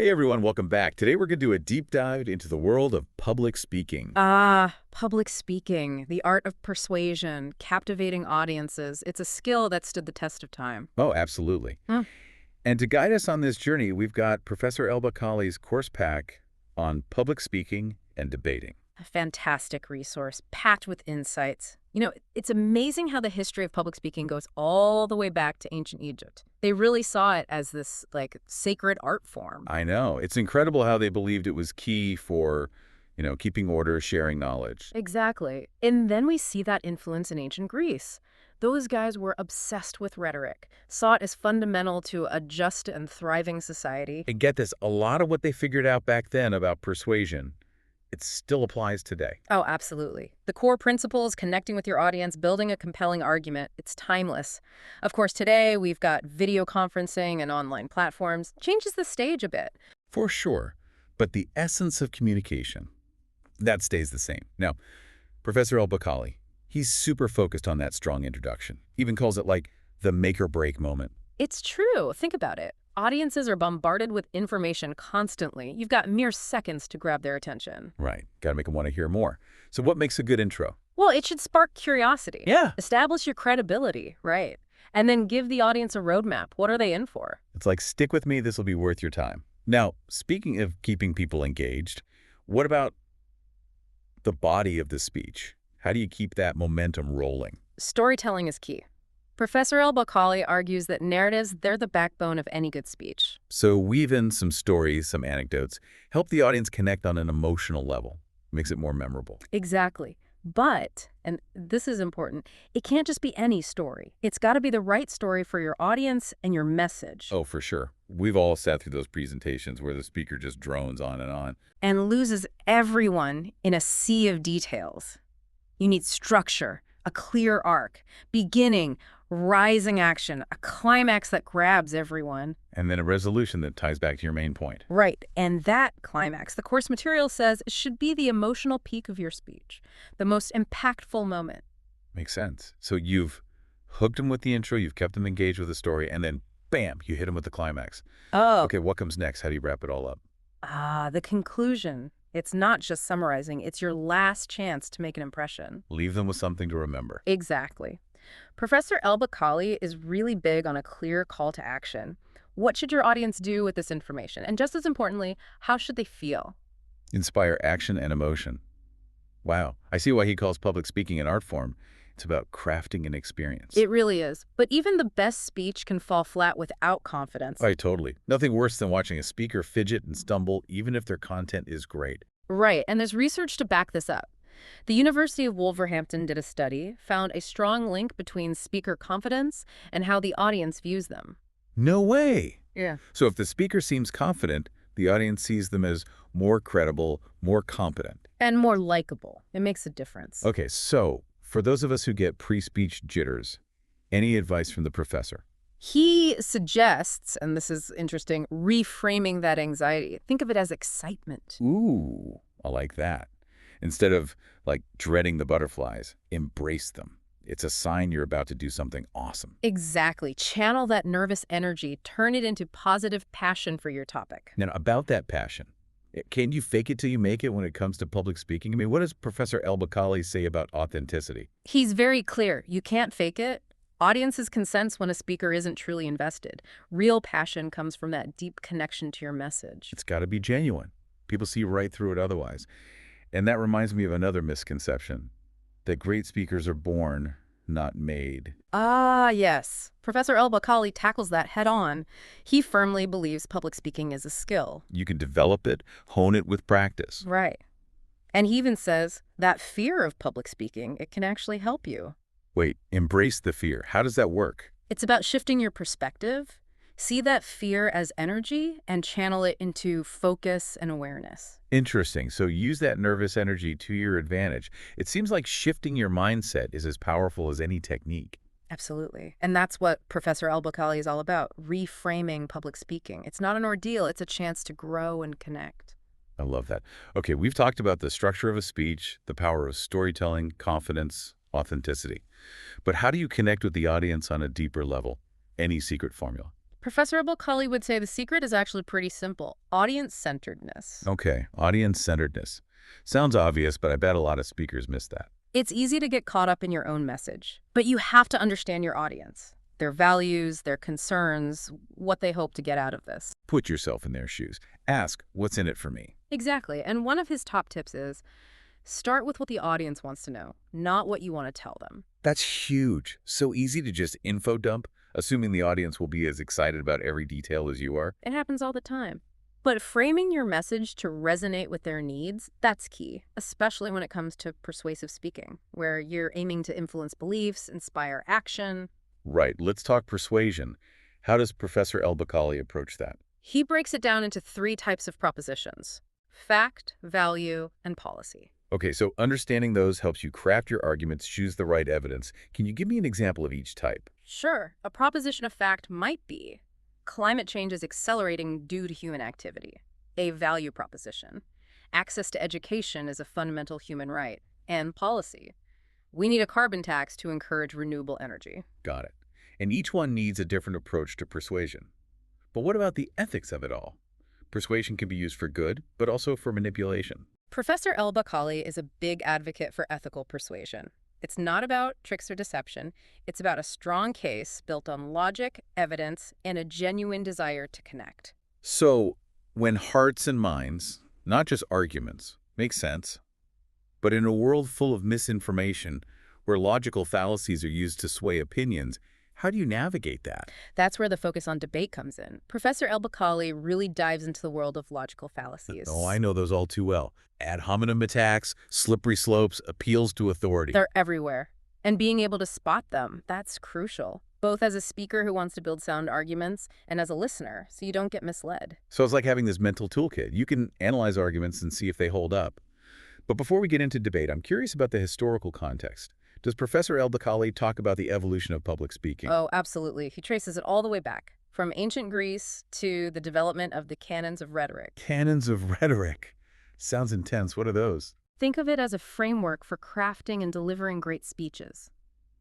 Hey everyone, welcome back. Today we're going to do a deep dive into the world of public speaking. Public speaking, the art of persuasion, captivating audiences. It's a skill that stood the test of time. Oh, absolutely. Hmm. And to guide us on this journey, we've got Professor Elba Kali's course pack on public speaking and debating. A fantastic resource, packed with insights. It's amazing how the history of public speaking goes all the way back to ancient Egypt. They really saw it as this, sacred art form. I know. It's incredible how they believed it was key for, keeping order, sharing knowledge. Exactly. And then we see that influence in ancient Greece. Those guys were obsessed with rhetoric, saw it as fundamental to a just and thriving society. And get this, a lot of what they figured out back then about persuasion, it still applies today. Oh, absolutely. The core principles, connecting with your audience, building a compelling argument, it's timeless. Of course, today we've got video conferencing and online platforms. Changes the stage a bit. For sure. But the essence of communication, that stays the same. Now, Professor Elba Kali, he's super focused on that strong introduction. Even calls it like the make or break moment. It's true. Think about it. Audiences are bombarded with information constantly. You've got mere seconds to grab their attention. Right. Got to make them want to hear more. So what makes a good intro? Well, it should spark curiosity. Yeah. Establish your credibility, right? And then give the audience a roadmap. What are they in for? It's like, stick with me, this will be worth your time. Now, speaking of keeping people engaged, what about the body of the speech? How do you keep that momentum rolling? Storytelling is key. Professor El-Bakali argues that narratives, they're the backbone of any good speech. So weave in some stories, some anecdotes, help the audience connect on an emotional level. Makes it more memorable. Exactly. But, and this is important, it can't just be any story. It's got to be the right story for your audience and your message. Oh, for sure. We've all sat through those presentations where the speaker just drones on and on. And loses everyone in a sea of details. You need structure, a clear arc, beginning, rising action, a climax that grabs everyone. And then a resolution that ties back to your main point. Right, and that climax, the course material says, should be the emotional peak of your speech, the most impactful moment. Makes sense. So you've hooked them with the intro, you've kept them engaged with the story, and then bam, you hit them with the climax. Oh. Okay, what comes next? How do you wrap it all up? The conclusion. It's not just summarizing, it's your last chance to make an impression. Leave them with something to remember. Exactly. Professor El-Bakali is really big on a clear call to action. What should your audience do with this information? And just as importantly, how should they feel? Inspire action and emotion. Wow, I see why he calls public speaking an art form. It's about crafting an experience. It really is. But even the best speech can fall flat without confidence. Right, totally. Nothing worse than watching a speaker fidget and stumble, even if their content is great. Right, and there's research to back this up. The University of Wolverhampton did a study, found a strong link between speaker confidence and how the audience views them. No way! Yeah. So if the speaker seems confident, the audience sees them as more credible, more competent. And more likable. It makes a difference. Okay, so for those of us who get pre-speech jitters, any advice from the professor? He suggests, and this is interesting, reframing that anxiety. Think of it as excitement. Ooh, I like that. Instead of, dreading the butterflies, embrace them. It's a sign you're about to do something awesome. Exactly. Channel that nervous energy. Turn it into positive passion for your topic. Now, about that passion, can you fake it till you make it when it comes to public speaking? I mean, what does Professor Elba Kali say about authenticity? He's very clear. You can't fake it. Audiences can sense when a speaker isn't truly invested. Real passion comes from that deep connection to your message. It's got to be genuine. People see right through it otherwise. And that reminds me of another misconception, that great speakers are born, not made. Yes. Professor El-Bakali tackles that head on. He firmly believes public speaking is a skill. You can develop it, hone it with practice. Right. And he even says that fear of public speaking, it can actually help you. Wait, embrace the fear. How does that work? It's about shifting your perspective. See that fear as energy and channel it into focus and awareness. Interesting. So use that nervous energy to your advantage. It seems like shifting your mindset is as powerful as any technique. Absolutely. And that's what Professor El-Bakali is all about, reframing public speaking. It's not an ordeal, it's a chance to grow and connect. I love that. Okay, we've talked about the structure of a speech, the power of storytelling, confidence, authenticity. But how do you connect with the audience on a deeper level? Any secret formula? Professor Abel-Khalil would say the secret is actually pretty simple: audience-centeredness. Okay, audience-centeredness. Sounds obvious, but I bet a lot of speakers miss that. It's easy to get caught up in your own message, but you have to understand your audience, their values, their concerns, what they hope to get out of this. Put yourself in their shoes. Ask, what's in it for me? Exactly. And one of his top tips is start with what the audience wants to know, not what you want to tell them. That's huge. So easy to just info dump, assuming the audience will be as excited about every detail as you are. It happens all the time. But framing your message to resonate with their needs, that's key, especially when it comes to persuasive speaking, where you're aiming to influence beliefs, inspire action. Right, let's talk persuasion. How does Professor El-Bakkali approach that? He breaks it down into 3 types of propositions: fact, value, and policy. Okay, so understanding those helps you craft your arguments, choose the right evidence. Can you give me an example of each type? Sure, a proposition of fact might be climate change is accelerating due to human activity. A value proposition: access to education is a fundamental human right. And policy: we need a carbon tax to encourage renewable energy. Got it. And each one needs a different approach to persuasion. But what about the ethics of it all? Persuasion can be used for good, but also for manipulation. Professor El-Bakkali is a big advocate for ethical persuasion. It's not about tricks or deception. It's about a strong case built on logic, evidence, and a genuine desire to connect. So, when hearts and minds, not just arguments, make sense, but in a world full of misinformation, where logical fallacies are used to sway opinions, how do you navigate that? That's where the focus on debate comes in. Professor El-Bakkali really dives into the world of logical fallacies. Oh, I know those all too well. Ad hominem attacks, slippery slopes, appeals to authority. They're everywhere. And being able to spot them, that's crucial, both as a speaker who wants to build sound arguments and as a listener, so you don't get misled. So it's like having this mental toolkit. You can analyze arguments and see if they hold up. But before we get into debate, I'm curious about the historical context. Does Professor El-Bakkali talk about the evolution of public speaking? Oh, absolutely. He traces it all the way back, from ancient Greece to the development of the canons of rhetoric. Canons of rhetoric. Sounds intense. What are those? Think of it as a framework for crafting and delivering great speeches.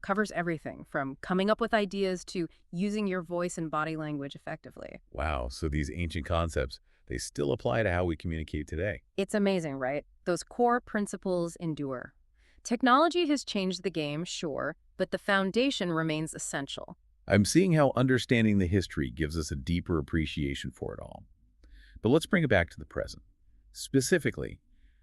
Covers everything from coming up with ideas to using your voice and body language effectively. Wow, so these ancient concepts, they still apply to how we communicate today. It's amazing, right? Those core principles endure. Technology has changed the game, sure, but the foundation remains essential. I'm seeing how understanding the history gives us a deeper appreciation for it all. But let's bring it back to the present. Specifically,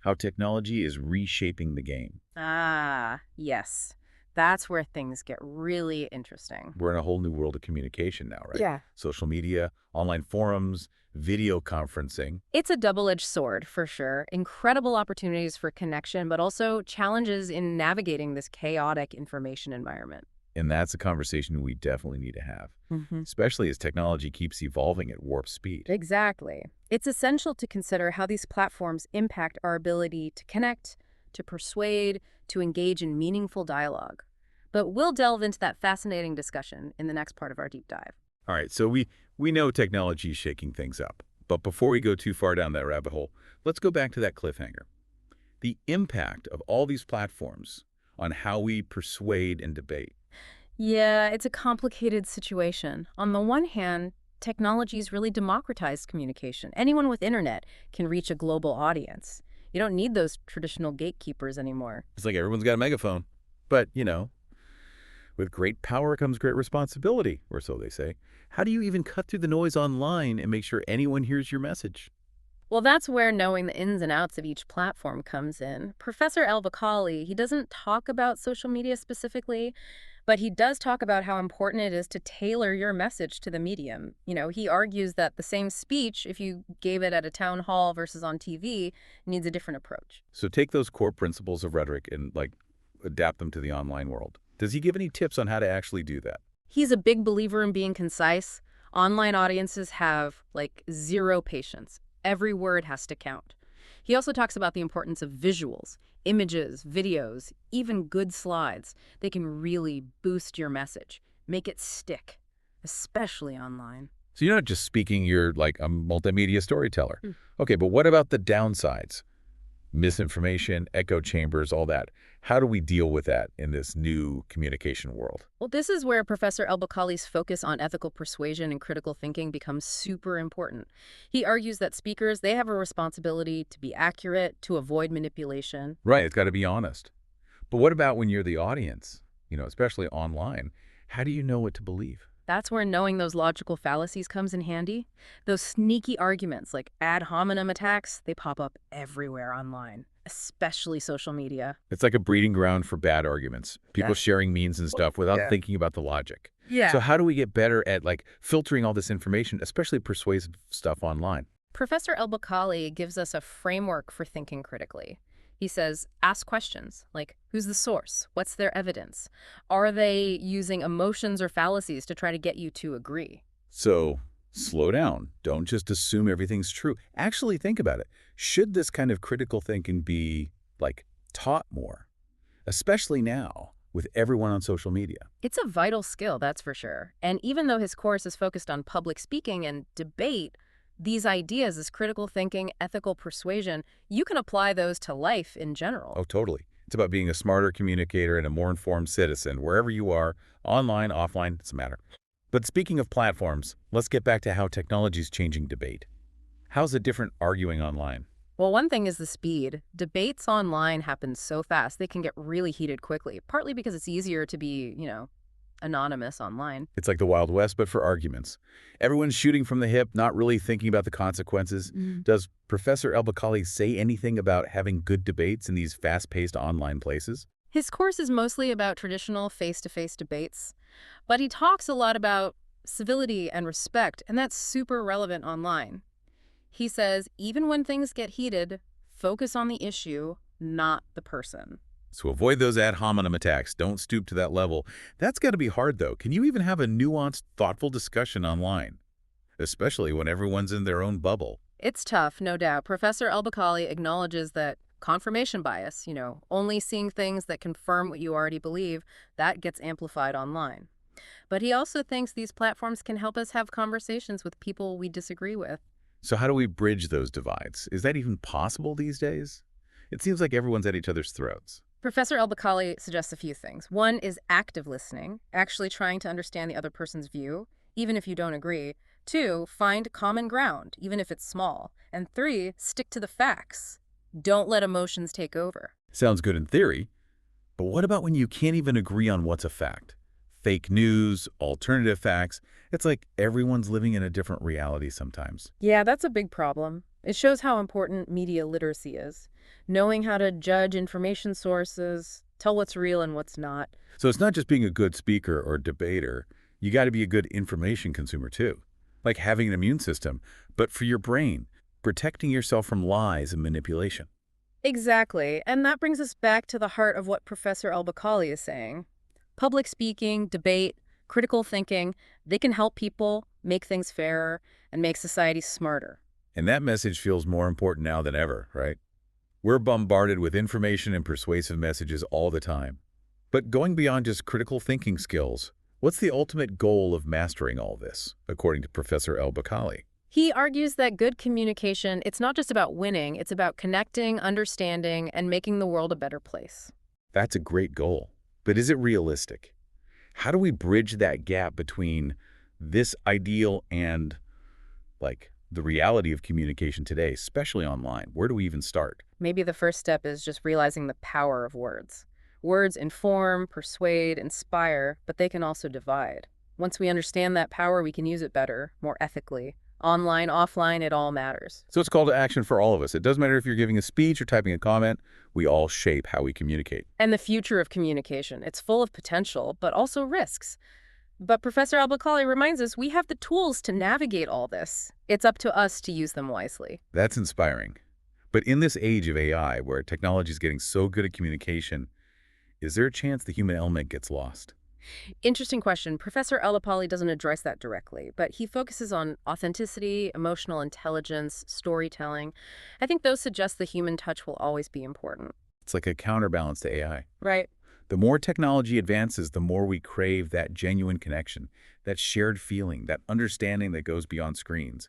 how technology is reshaping the game. Ah, yes. That's where things get really interesting. We're in a whole new world of communication now, right? Yeah. Social media, online forums, video conferencing. It's a double-edged sword, for sure. Incredible opportunities for connection, but also challenges in navigating this chaotic information environment. And that's a conversation we definitely need to have, Mm-hmm. especially as technology keeps evolving at warp speed. Exactly. It's essential to consider how these platforms impact our ability to connect, to persuade, to engage in meaningful dialogue. But we'll delve into that fascinating discussion in the next part of our deep dive. All right, so we know technology is shaking things up. But before we go too far down that rabbit hole, let's go back to that cliffhanger. The impact of all these platforms on how we persuade and debate. Yeah, it's a complicated situation. On the one hand, technology's really democratized communication. Anyone with internet can reach a global audience. You don't need those traditional gatekeepers anymore. It's like everyone's got a megaphone. But, with great power comes great responsibility, or so they say. How do you even cut through the noise online and make sure anyone hears your message? Well, that's where knowing the ins and outs of each platform comes in. Professor El-Bakkali, he doesn't talk about social media specifically, but he does talk about how important it is to tailor your message to the medium. He argues that the same speech, if you gave it at a town hall versus on TV, needs a different approach. So take those core principles of rhetoric and, adapt them to the online world. Does he give any tips on how to actually do that? He's a big believer in being concise. Online audiences have, zero patience. Every word has to count. He also talks about the importance of visuals, images, videos, even good slides. They can really boost your message, make it stick, especially online. So you're not just speaking, you're like a multimedia storyteller. Okay, but what about the downsides? Misinformation, echo chambers, all that. How do we deal with that in this new communication world? Well, this is where Professor El-Bakkali's focus on ethical persuasion and critical thinking becomes super important. He argues that speakers, they have a responsibility to be accurate, to avoid manipulation. Right, it's got to be honest. But what about when you're the audience, especially online? How do you know what to believe? That's where knowing those logical fallacies comes in handy. Those sneaky arguments like ad hominem attacks, they pop up everywhere online, especially social media. It's like a breeding ground for bad arguments, people Yeah. sharing memes and stuff without Yeah. thinking about the logic. Yeah. So how do we get better at filtering all this information, especially persuasive stuff online? Professor El-Bakkali gives us a framework for thinking critically. He says, ask questions like, who's the source? What's their evidence? Are they using emotions or fallacies to try to get you to agree? So slow down. Don't just assume everything's true. Actually think about it. Should this kind of critical thinking be taught more, especially now with everyone on social media? It's a vital skill, that's for sure. And even though his course is focused on public speaking and debate, these ideas, this critical thinking, ethical persuasion, you can apply those to life in general. Oh, totally. It's about being a smarter communicator and a more informed citizen wherever you are, online, offline, it doesn't matter. But speaking of platforms, let's get back to how technology is changing debate. How's it different arguing online? Well, one thing is the speed. Debates online happen so fast, they can get really heated quickly, partly because it's easier to be, anonymous online. It's like the Wild West, but for arguments. Everyone's shooting from the hip, not really thinking about the consequences. Does Professor El-Bakkali say anything about having good debates in these fast-paced online places? His course is mostly about traditional face-to-face debates, but he talks a lot about civility and respect, and that's super relevant online. He says, even when things get heated, focus on the issue, not the person. So avoid those ad hominem attacks. Don't stoop to that level. That's got to be hard, though. Can you even have a nuanced, thoughtful discussion online? Especially when everyone's in their own bubble. It's tough, no doubt. Professor El-Bakkali acknowledges that confirmation bias, only seeing things that confirm what you already believe, that gets amplified online. But he also thinks these platforms can help us have conversations with people we disagree with. So how do we bridge those divides? Is that even possible these days? It seems like everyone's at each other's throats. Professor El-Bakkali suggests a few things. One is active listening, actually trying to understand the other person's view, even if you don't agree. Two, find common ground, even if it's small. And three, stick to the facts. Don't let emotions take over. Sounds good in theory, but what about when you can't even agree on what's a fact? Fake news, alternative facts. It's like everyone's living in a different reality sometimes. Yeah, that's a big problem. It shows how important media literacy is. Knowing how to judge information sources, tell what's real and what's not. So it's not just being a good speaker or debater. You got to be a good information consumer too. Like having an immune system, but for your brain, protecting yourself from lies and manipulation. Exactly. And that brings us back to the heart of what Professor El-Bakkali is saying. Public speaking, debate, critical thinking, they can help people make things fairer and make society smarter. And that message feels more important now than ever, right? We're bombarded with information and persuasive messages all the time. But going beyond just critical thinking skills, what's the ultimate goal of mastering all this, according to Professor El-Bakkali? He argues that good communication, it's not just about winning, it's about connecting, understanding, and making the world a better place. That's a great goal. But is it realistic? How do we bridge that gap between this ideal and, the reality of communication today, especially online? Where do we even start? Maybe the first step is just realizing the power of words. Words inform, persuade, inspire, but they can also divide. Once we understand that power, we can use it better, more ethically. Online, offline, it all matters. So it's a call to action for all of us. It doesn't matter if you're giving a speech or typing a comment. We all shape how we communicate. And the future of communication, it's full of potential, but also risks. But Professor El-Bakkali reminds us we have the tools to navigate all this. It's up to us to use them wisely. That's inspiring. But in this age of AI, where technology is getting so good at communication, is there a chance the human element gets lost? Interesting question. Professor El-Bakkali doesn't address that directly, but he focuses on authenticity, emotional intelligence, storytelling. I think those suggest the human touch will always be important. It's like a counterbalance to AI. Right. The more technology advances, the more we crave that genuine connection, that shared feeling, that understanding that goes beyond screens.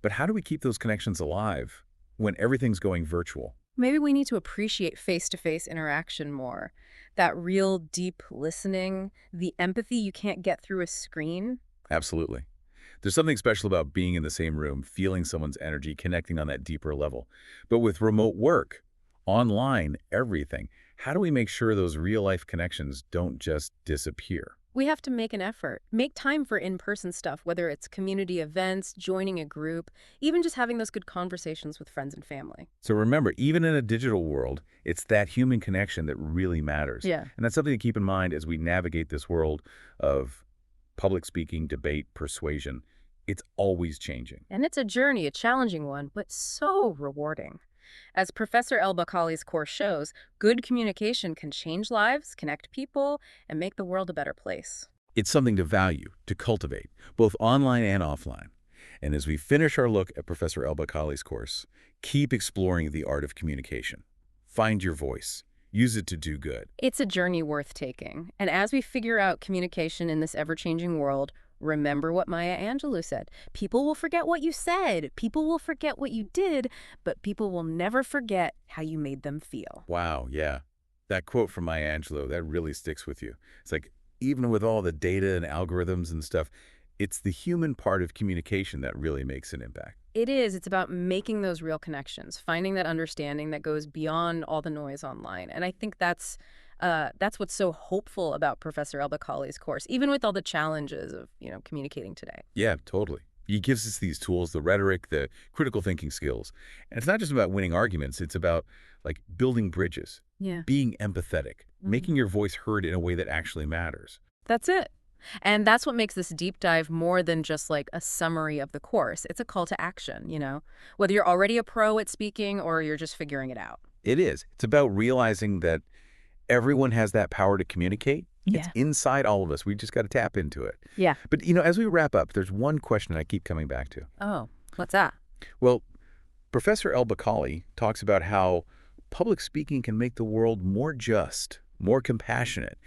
But how do we keep those connections alive when everything's going virtual? Maybe we need to appreciate face-to-face interaction more. That real deep listening, the empathy you can't get through a screen. Absolutely. There's something special about being in the same room, feeling someone's energy, connecting on that deeper level. But with remote work, online, everything, how do we make sure those real-life connections don't just disappear? We have to make an effort. Make time for in-person stuff, whether it's community events, joining a group, even just having those good conversations with friends and family. So remember, even in a digital world, it's that human connection that really matters. Yeah. And that's something to keep in mind as we navigate this world of public speaking, debate, persuasion. It's always changing. And it's a journey, a challenging one, but so rewarding. As Professor El-Bakali's course shows, good communication can change lives, connect people, and make the world a better place. It's something to value, to cultivate, both online and offline. And as we finish our look at Professor El-Bakali's course, keep exploring the art of communication. Find your voice. Use it to do good. It's a journey worth taking. And as we figure out communication in this ever-changing world, remember what Maya Angelou said. People will forget what you said. People will forget what you did, but people will never forget how you made them feel. Wow, yeah. That quote from Maya Angelou, that really sticks with you. It's like, even with all the data and algorithms and stuff, it's the human part of communication that really makes an impact. It is. It's about making those real connections, finding that understanding that goes beyond all the noise online. And I think that's what's so hopeful about Professor El-Bakali's course, even with all the challenges of, communicating today. Yeah, totally. He gives us these tools, the rhetoric, the critical thinking skills. And it's not just about winning arguments. It's about, like, building bridges, Yeah. being empathetic, making your voice heard in a way that actually matters. That's it. And that's what makes this deep dive more than just like a summary of the course. It's a call to action, whether you're already a pro at speaking or you're just figuring it out. It is. It's about realizing that everyone has that power to communicate. It's Yeah. inside all of us. We just got to tap into it. Yeah. But, as we wrap up, there's one question I keep coming back to. Oh, what's that? Well, Professor El-Bakali talks about how public speaking can make the world more just, more compassionate.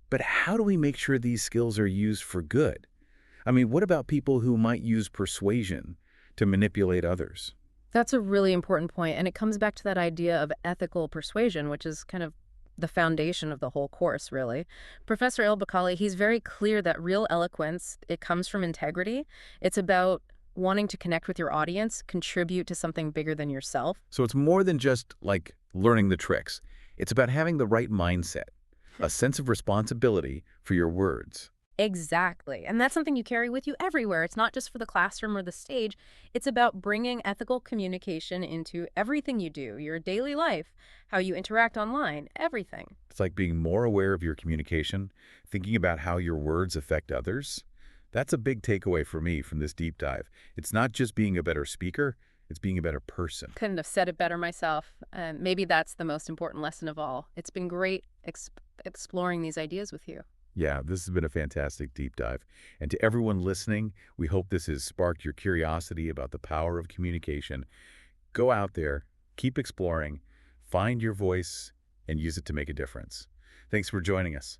But how do we make sure these skills are used for good? I mean, what about people who might use persuasion to manipulate others? That's a really important point, and it comes back to that idea of ethical persuasion, which is kind of the foundation of the whole course, really. Professor El-Bakali, he's very clear that real eloquence, it comes from integrity. It's about wanting to connect with your audience, contribute to something bigger than yourself. So it's more than just, like, learning the tricks. It's about having the right mindset, a sense of responsibility for your words. Exactly. And that's something you carry with you everywhere. It's not just for the classroom or the stage. It's about bringing ethical communication into everything you do, your daily life, how you interact online, everything. It's like being more aware of your communication, thinking about how your words affect others. That's a big takeaway for me from this deep dive. It's not just being a better speaker, it's being a better person. Couldn't have said it better myself. Maybe that's the most important lesson of all. It's been great exploring these ideas with you. Yeah, this has been a fantastic deep dive. And to everyone listening, we hope this has sparked your curiosity about the power of communication. Go out there, keep exploring, find your voice, and use it to make a difference. Thanks for joining us.